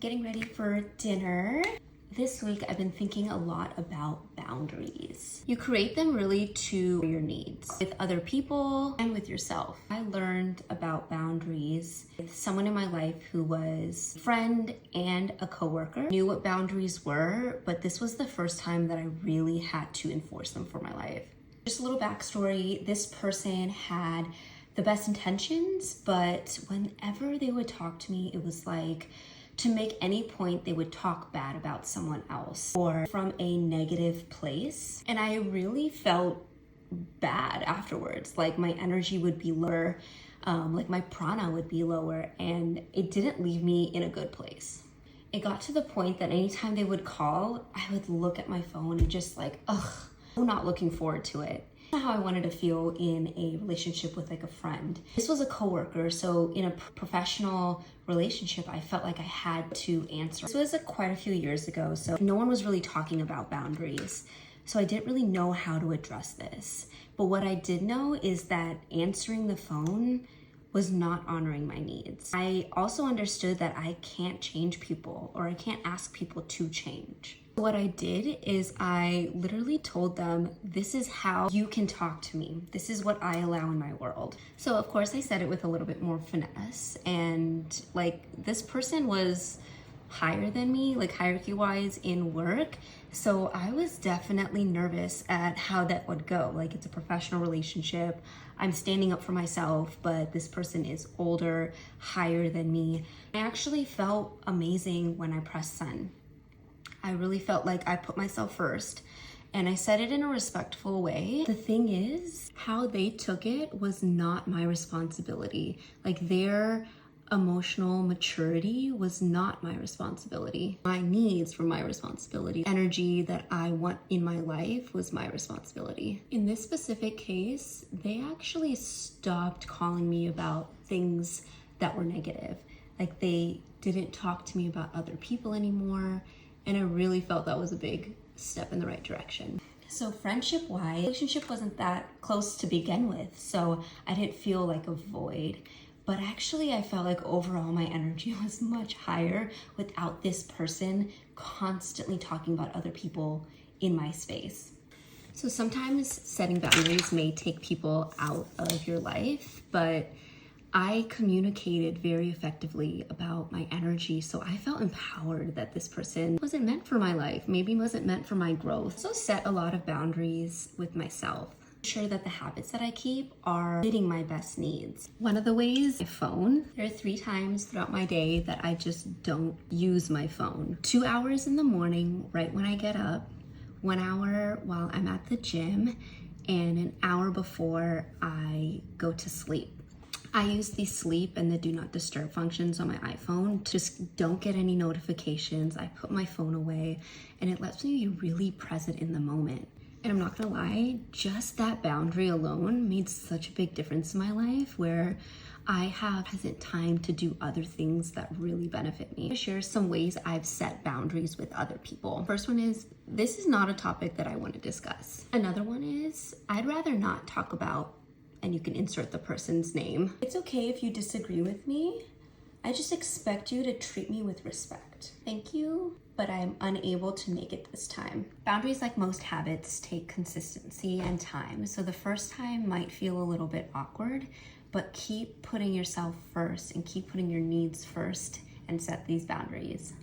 getting ready for dinner. This week I've been thinking a lot about boundaries. You create them really to your needs with other people and with yourself. I learned about boundaries with someone in my life who was a friend and a coworker. Knew what boundaries were, but this was the first time that I really had to enforce them for my life. Just a little backstory, this person had the best intentions, but whenever they would talk to me, it was like to make any point, they would talk bad about someone else or from a negative place. And I really felt bad afterwards. Like my energy would be lower, like my prana would be lower, and it didn't leave me in a good place. It got to the point that anytime they would call, I would look at my phone and just like, ugh, I'm not looking forward to it. That's not how I wanted to feel in a relationship with like a friend. This was a coworker, so in a professional relationship, I felt like I had to answer. This was quite a few years ago, so no one was really talking about boundaries. So I didn't really know how to address this. But what I did know is that answering the phone was not honoring my needs. I also understood that I can't change people, or I can't ask people to change. What I did is I literally told them, this is how you can talk to me. This is what I allow in my world. So of course I said it with a little bit more finesse, and like this person was higher than me, like hierarchy wise in work. So I was definitely nervous at how that would go. Like it's a professional relationship. I'm standing up for myself, but this person is older, higher than me. I actually felt amazing when I pressed send. I really felt like I put myself first, and I said it in a respectful way. The thing is, how they took it was not my responsibility. Like their emotional maturity was not my responsibility. My needs were my responsibility. Energy that I want in my life was my responsibility. In this specific case, they actually stopped calling me about things that were negative. Like they didn't talk to me about other people anymore. And I really felt that was a big step in the right direction. So friendship-wise, relationship wasn't that close to begin with, so I didn't feel like a void. But actually, I felt like overall my energy was much higher without this person constantly talking about other people in my space. So sometimes setting boundaries may take people out of your life, but I communicated very effectively about my energy, so I felt empowered that this person wasn't meant for my life, maybe wasn't meant for my growth. So set a lot of boundaries with myself. Ensure that the habits that I keep are fitting my best needs. One of the ways, my phone. There are 3 times throughout my day that I just don't use my phone. 2 hours in the morning, right when I get up, 1 hour while I'm at the gym, and an hour before I go to sleep. I use the sleep and the do not disturb functions on my iPhone. Just don't get any notifications. I put my phone away, and it lets me be really present in the moment. And I'm not gonna lie, just that boundary alone made such a big difference in my life, where I have present time to do other things that really benefit me. I'm gonna share some ways I've set boundaries with other people. First one is, this is not a topic that I want to discuss. Another one is, I'd rather not talk about, and you can insert the person's name. It's okay if you disagree with me. I just expect you to treat me with respect. Thank you, but I'm unable to make it this time. Boundaries, like most habits, take consistency and time. So the first time might feel a little bit awkward, but keep putting yourself first and keep putting your needs first and set these boundaries.